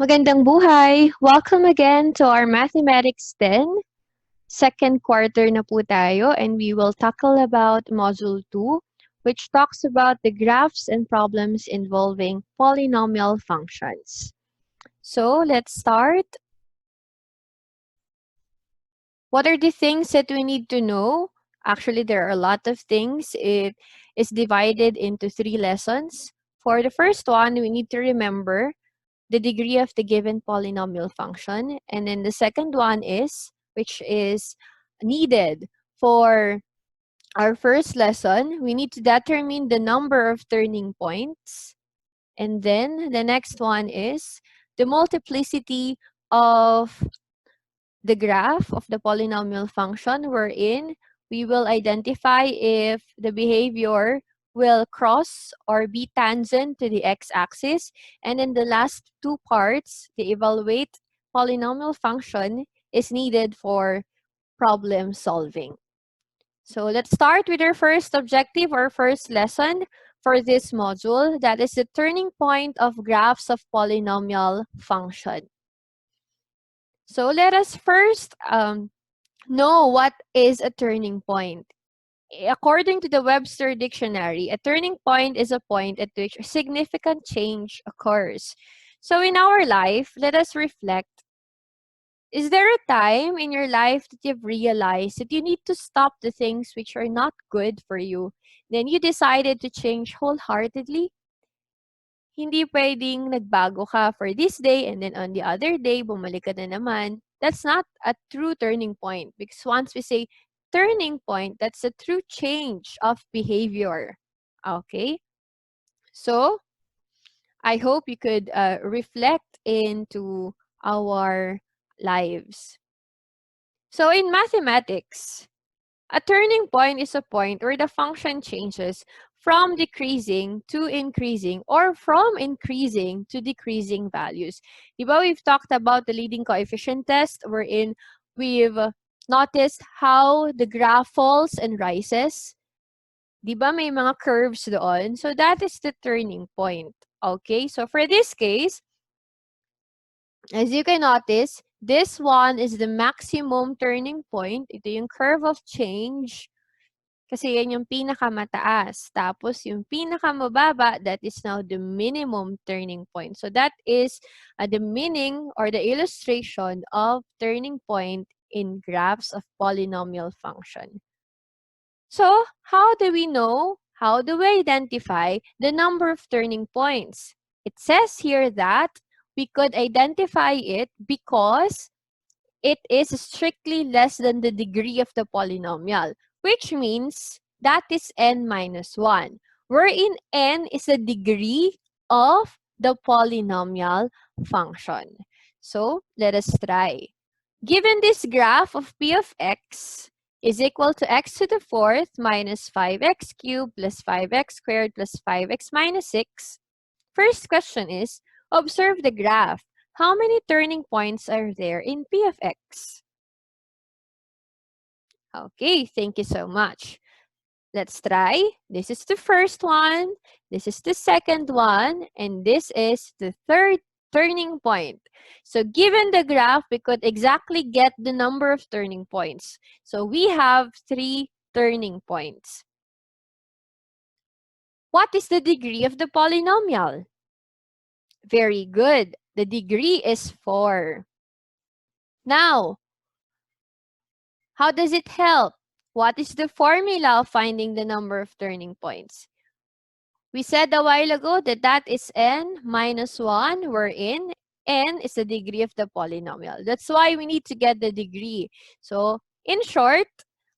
Magandang buhay! Welcome again to our Mathematics 10. Second quarter na po tayo and we will tackle about Module 2, which talks about the graphs and problems involving polynomial functions. So, let's start. What are the things that we need to know? Actually, there are a lot of things. It is divided into 3 lessons. For the first one, we need to remember the degree of the given polynomial function. And then the second one is, which is needed for our first lesson, we need to determine the number of turning points. And then the next one is the multiplicity of the graph of the polynomial function wherein we will identify if the behavior will cross or be tangent to the x-axis. And then the last two parts, the evaluate polynomial function, is needed for problem solving. So let's start with our first objective or first lesson for this module. That is the turning point of graphs of polynomial function. So let us first know what is a turning point. According to the Webster Dictionary, a turning point is a point at which a significant change occurs. So in our life, let us reflect. Is there a time in your life that you've realized that you need to stop the things which are not good for you? Then you decided to change wholeheartedly? Hindi pwedeng nagbago ka for this day and then on the other day, bumalik ka na naman. That's not a true turning point because once we say turning point, that's a true change of behavior. Okay? So, I hope you could reflect into our lives. So, in mathematics, a turning point is a point where the function changes from decreasing to increasing or from increasing to decreasing values. Diba, we've talked about the leading coefficient test wherein we've noticed how the graph falls and rises. Diba, may mga curves doon? So that is the turning point. Okay, so for this case, as you can notice, this one is the maximum turning point. Ito yung curve of change. Kasi yan yung pinakamataas. Tapos yung pinakamababa, that is now the minimum turning point. So that is the meaning or the illustration of turning point in graphs of polynomial function. So how do we know? How do we identify the number of turning points? It says here that we could identify it because it is strictly less than the degree of the polynomial, which means that is n minus 1, wherein n is the degree of the polynomial function. So, let us try. Given this graph of p of x is equal to x to the fourth minus 5x cubed plus 5x squared plus 5x minus 6, first question is, observe the graph. How many turning points are there in p of x? Okay, thank you so much. Let's try. This is the first one, this is the second one, and this is the third turning point. So given the graph, we could exactly get the number of turning points. So we have 3 turning points. What is the degree of the polynomial? Very good. The degree is 4. Now, how does it help? What is the formula of finding the number of turning points? We said a while ago that that is n minus 1, wherein n is the degree of the polynomial. That's why we need to get the degree. So, in short,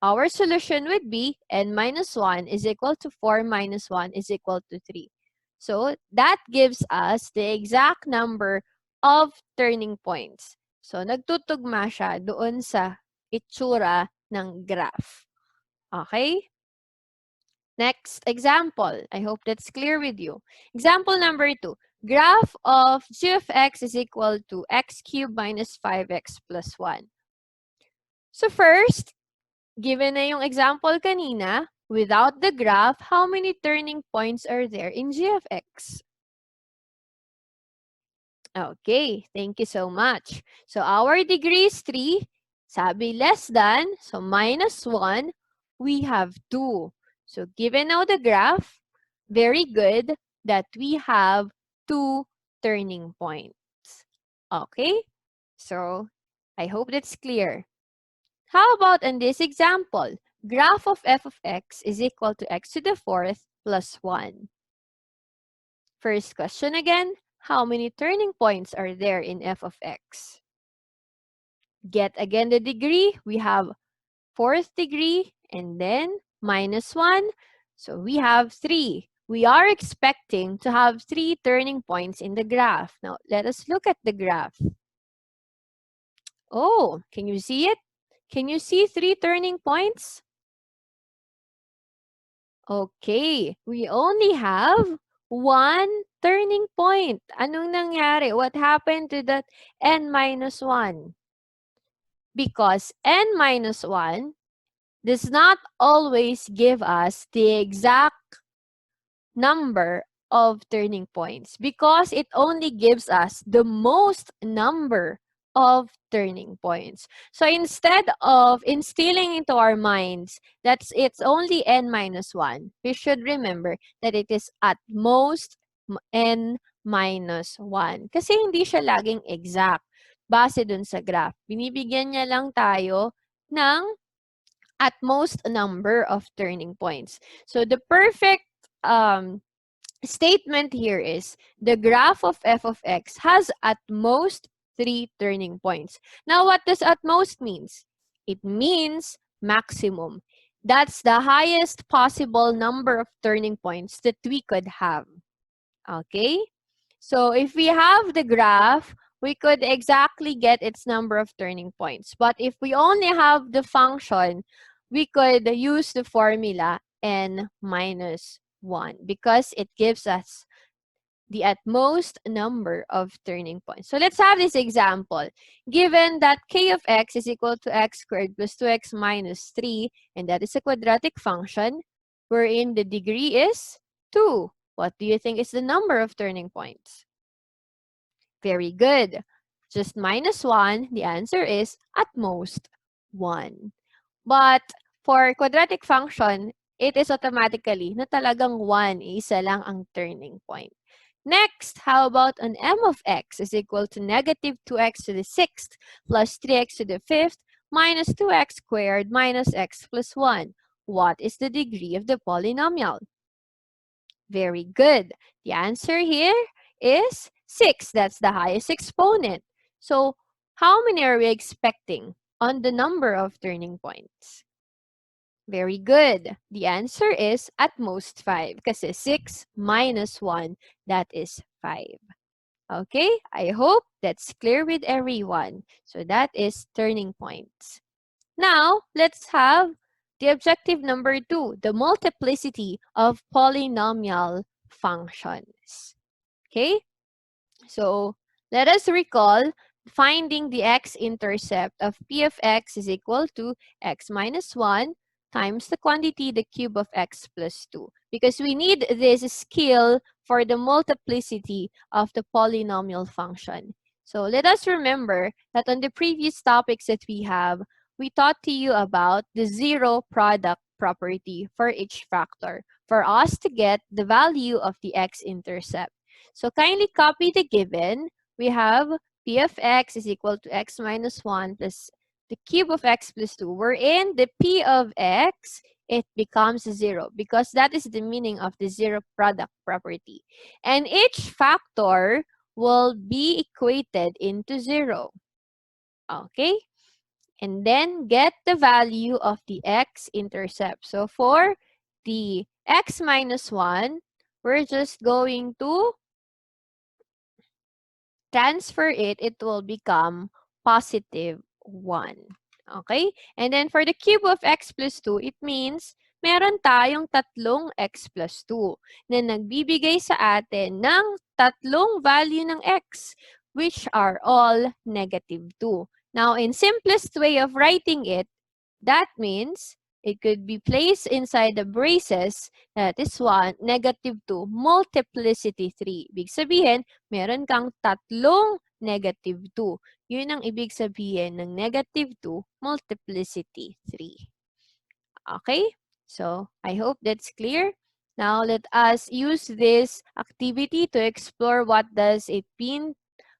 our solution would be n minus 1 is equal to 4 minus 1 is equal to 3. So, that gives us the exact number of turning points. So, nagtutugma siya doon sa itsura ng graph. Okay? Next example. I hope that's clear with you. Example number 2. Graph of g of x is equal to x cubed minus 5x plus 1. So first, given na yung example kanina, without the graph, how many turning points are there in g of x? Okay, thank you so much. So our degree is 3. Sabi less than, so minus 1, we have 2. So given now the graph, very good that we have 2 turning points. Okay, so I hope that's clear. How about in this example? Graph of f of x is equal to x to the fourth plus 1. First question again, how many turning points are there in f of x? Get again the degree. We have fourth degree and then minus 1. So we have 3. We are expecting to have 3 turning points in the graph. Now, let us look at the graph. Oh, can you see it? Can you see 3 turning points? Okay, we only have 1 turning point. Anong nangyari? What happened to that n minus 1? Because n minus 1 does not always give us the exact number of turning points because it only gives us the most number of turning points. So instead of instilling into our minds that it's only n minus 1, we should remember that it is at most n minus 1. Kasi hindi siya laging exact base dun sa graph. Binibigyan niya lang tayo ng at most number of turning points. So the perfect statement here is the graph of f of x has at most 3 turning points. Now, what does at most means? It means maximum. That's the highest possible number of turning points that we could have. Okay? So if we have the graph, we could exactly get its number of turning points. But if we only have the function, we could use the formula n minus 1 because it gives us the at most number of turning points. So let's have this example. Given that k of x is equal to x squared plus 2x minus 3, and that is a quadratic function, wherein the degree is 2. What do you think is the number of turning points? Very good. Just minus 1, the answer is at most 1. But for quadratic function, it is automatically na talagang 1, isa lang ang turning point. Next, how about an m of x is equal to negative 2x to the sixth plus 3x to the fifth minus 2x squared minus x plus 1. What is the degree of the polynomial? Very good. The answer here is 6. That's the highest exponent. So, how many are we expecting on the number of turning points? Very good. The answer is at most 5 kasi 6 minus 1, that is 5. Okay, I hope that's clear with everyone. So that is turning points. Now, let's have the objective number 2, the multiplicity of polynomial functions. Okay, so let us recall finding the x-intercept of p of x is equal to x minus 1 times the quantity, the cube of x plus 2. Because we need this skill for the multiplicity of the polynomial function. So let us remember that on the previous topics that we have, we taught to you about the zero product property for each factor for us to get the value of the x-intercept. So kindly copy the given. We have p of x is equal to x minus 1 plus the cube of x plus 2. Wherein the p of x, it becomes 0 because that is the meaning of the zero product property. And each factor will be equated into 0. Okay? And then get the value of the x-intercept. So for the x minus 1, we're just going to transfer it, it will become positive 1. Okay? And then for the cube of x plus 2, it means meron tayong tatlong x plus 2 na nagbibigay sa atin ng tatlong value ng x, which are all negative 2. Now, in simplest way of writing it, that means it could be placed inside the braces. That is 1, negative 2, multiplicity 3. Ibig sabihin, meron kang tatlong negative 2. Yun ang ibig sabihin ng negative 2, multiplicity 3. Okay? So, I hope that's clear. Now, let us use this activity to explore what does it mean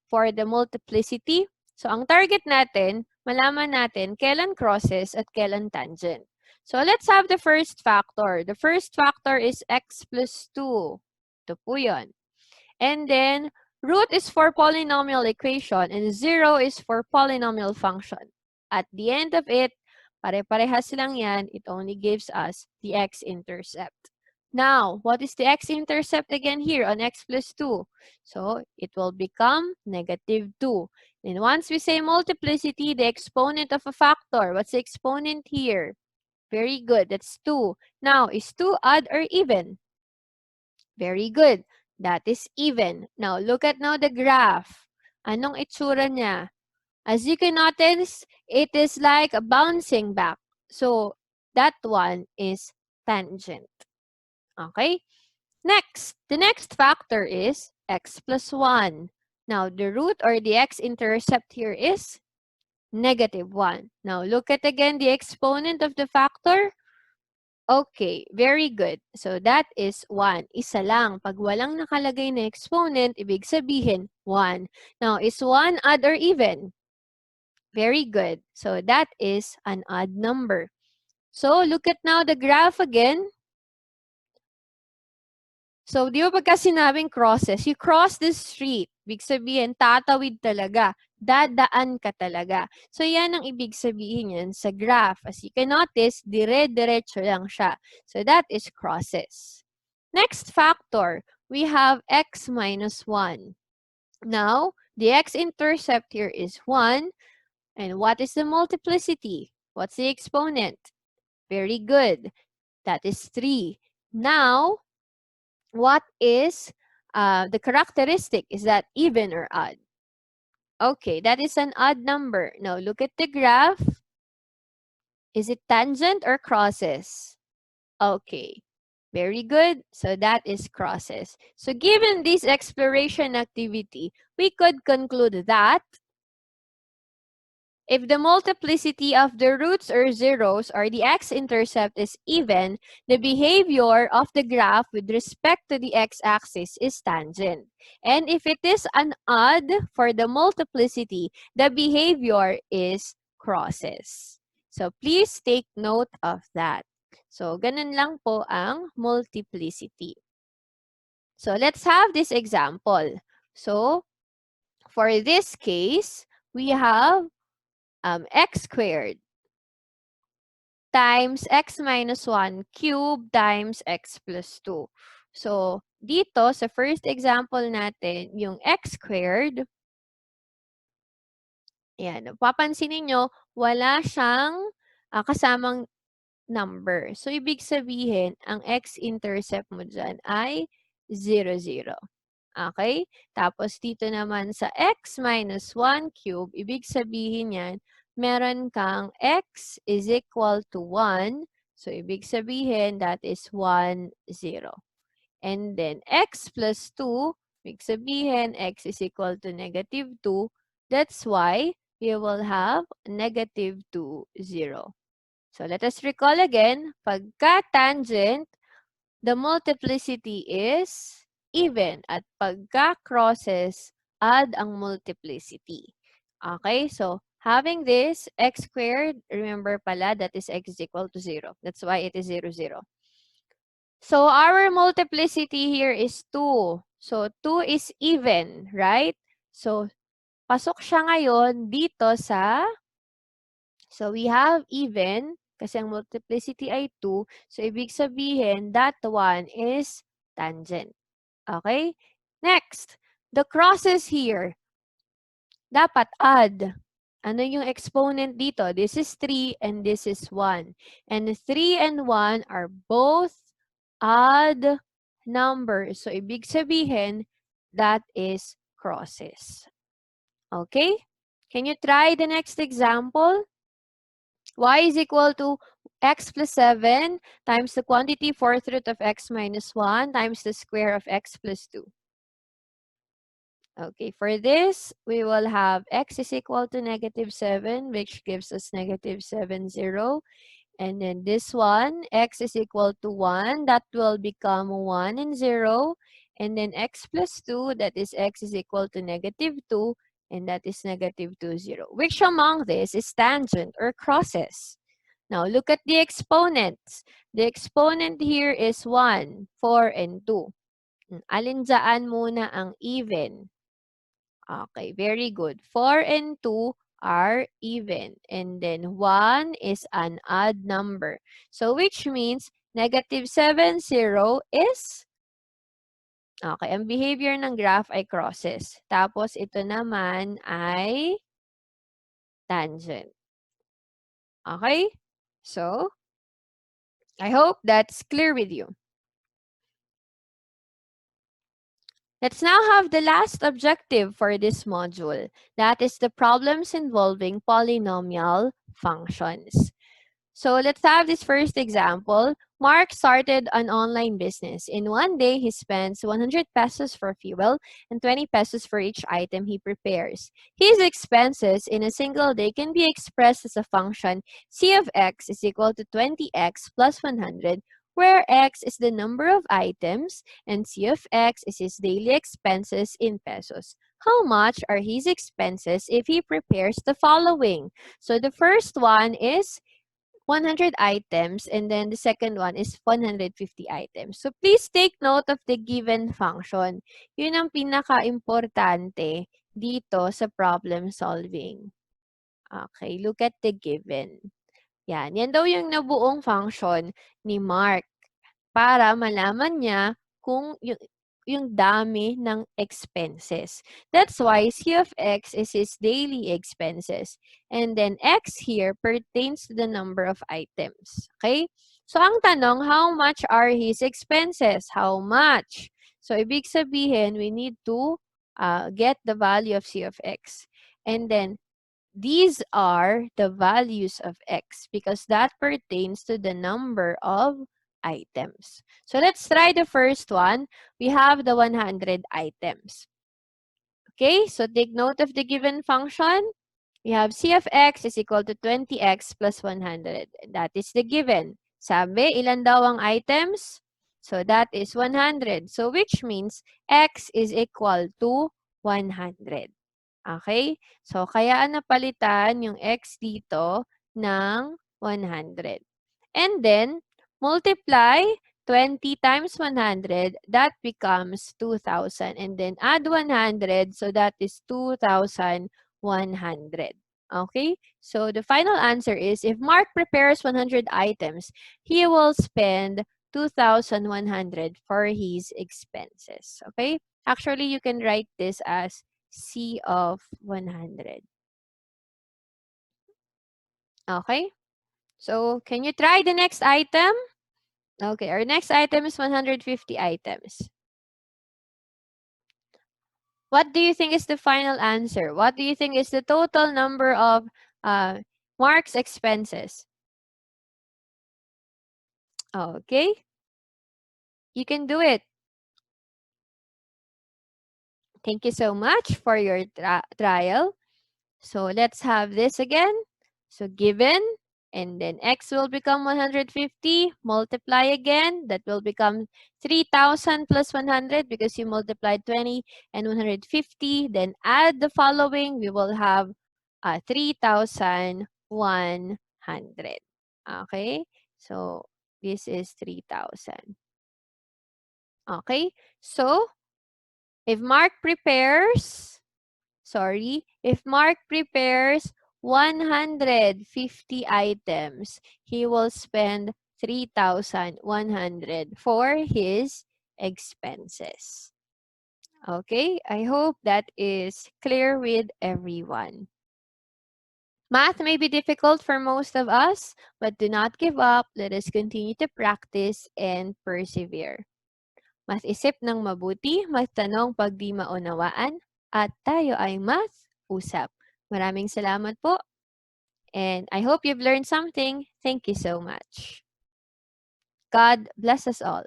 for the multiplicity. So, ang target natin, malaman natin kailan crosses at kailan tangent. So, let's have the first factor. The first factor is x plus 2. Ito po yun. And then, root is for polynomial equation and 0 is for polynomial function. At the end of it, pare-parehas lang yan. It only gives us the x-intercept. Now, what is the x-intercept again here on x plus 2? So, it will become negative 2. And once we say multiplicity, the exponent of a factor. What's the exponent here? Very good. That's 2. Now, is 2 odd or even? Very good. That is even. Now, look at now the graph. Anong itsura niya? As you can notice, it is like a bouncing back. So, that one is tangent. Okay? Next, the next factor is x plus 1. Now, the root or the x-intercept here is negative 1. Now, look at again the exponent of the factor. Okay, very good. So, that is 1. Isa lang. Pag walang nakalagay na exponent, ibig sabihin 1. Now, is 1 odd or even? Very good. So, that is an odd number. So, look at now the graph again. So, di ba pagka sinabing crosses, you cross the street. Ibig sabihin, tatawid talaga. Dadaan ka talaga. So, yan ang ibig sabihin yan sa graph. As you can notice, dire-diretso lang siya. So, that is crosses. Next factor, we have x minus 1. Now, the x-intercept here is 1. And what is the multiplicity? What's the exponent? Very good. That is 3. Now, what is the characteristic? Is that even or odd? Okay, that is an odd number. Now, look at the graph. Is it tangent or crosses? Okay, very good. So, that is crosses. So, given this exploration activity, we could conclude that if the multiplicity of the roots or zeros or the x-intercept is even, the behavior of the graph with respect to the x-axis is tangent. And if it is an odd for the multiplicity, the behavior is crosses. So please take note of that. So ganun lang po ang multiplicity. So let's have this example. So for this case, we have x squared times x minus 1 cubed times x plus 2. So, dito, sa first example natin, yung x squared, yan, papansin niyo wala siyang kasamang number. So, ibig sabihin, ang x-intercept mo dyan ay 0, 0. Okay? Tapos, dito naman sa x minus 1 cube, ibig sabihin yan, meron kang x is equal to 1. So, ibig sabihin, that is 1, 0. And then, x plus 2, ibig sabihin, x is equal to negative 2. That's why you will have negative 2, 0. So, let us recall again, pagka tangent, the multiplicity is even at pagka crosses, add ang multiplicity. Okay, so having this x squared, remember pala that is x is equal to 0. That's why it is 0, 0. So our multiplicity here is 2. So 2 is even, right? So pasok siya ngayon dito sa, so we have even, kasi ang multiplicity ay 2. So ibig sabihin, that one is tangent. Okay? Next, the crosses here, dapat add. Ano yung exponent dito? This is 3 and this is 1. And 3 and 1 are both odd numbers. So, ibig sabihin, that is crosses. Okay? Can you try the next example? Y is equal to x plus 7 times the quantity fourth root of x minus 1 times the square of x plus 2. Okay, for this, we will have x is equal to negative 7, which gives us negative 7, 0. And then this one, x is equal to 1, that will become 1 and 0. And then x plus 2, that is x is equal to negative 2, and that is negative 2, 0. Which among this is tangent or crosses? Now, look at the exponents. The exponent here is 1, 4, and 2. Alin dyan muna ang even? Okay, very good. 4 and 2 are even. And then 1 is an odd number. So which means negative 7, 0 is, okay, ang behavior ng graph ay crosses. Tapos ito naman ay tangent. Okay? So, I hope that's clear with you. Let's now have the last objective for this module. That is the problems involving polynomial functions. So let's have this first example. Mark started an online business. In one day, he spends 100 pesos for fuel and 20 pesos for each item he prepares. His expenses in a single day can be expressed as a function c of x is equal to 20x plus 100, where x is the number of items and c of x is his daily expenses in pesos. How much are his expenses if he prepares the following? So the first one is 100 items, and then the second one is 150 items. So please take note of the given function. Yun ang pinaka-importante dito sa problem solving. Okay, look at the given. Yan daw yung nabuong function ni Mark para malaman niya kung yung dami ng expenses. That's why C of X is his daily expenses. And then X here pertains to the number of items. Okay? So, ang tanong, how much are his expenses? How much? So, ibig sabihin, we need to get the value of C of X. And then, these are the values of X because that pertains to the number of items. So let's try the first one. We have the 100 items. Okay, so take note of the given function. We have c of x is equal to 20x plus 100. That is the given. Sabi, ilan daw ang items? So that is 100. So which means x is equal to 100. Okay? So, kaya napalitan yung x dito ng 100. And then, multiply 20 times 100, that becomes 2,000. And then, add 100, so that is 2,100. Okay? So, the final answer is, if Mark prepares 100 items, he will spend 2,100 for his expenses. Okay? Actually, you can write this as C of 100. Okay? So, can you try the next item? Okay, our next item is 150 items. What do you think is the final answer? What do you think is the total number of Mark's expenses? Okay. You can do it. Thank you so much for your trial. So, let's have this again. So, given, and then x will become 150, multiply again, that will become 3,000 plus 100 because you multiplied 20 and 150, then add the following, we will have 3,100. Okay, so this is 3,000. Okay, so if Mark prepares, if Mark prepares 150 items, he will spend 3,100 for his expenses. Okay, I hope that is clear with everyone. Math may be difficult for most of us, but do not give up. Let us continue to practice and persevere. Mas isip ng mabuti, mas tanong pag di maunawaan, at tayo ay mas usap. Maraming salamat po And I hope you've learned something. Thank you so much. God bless us all.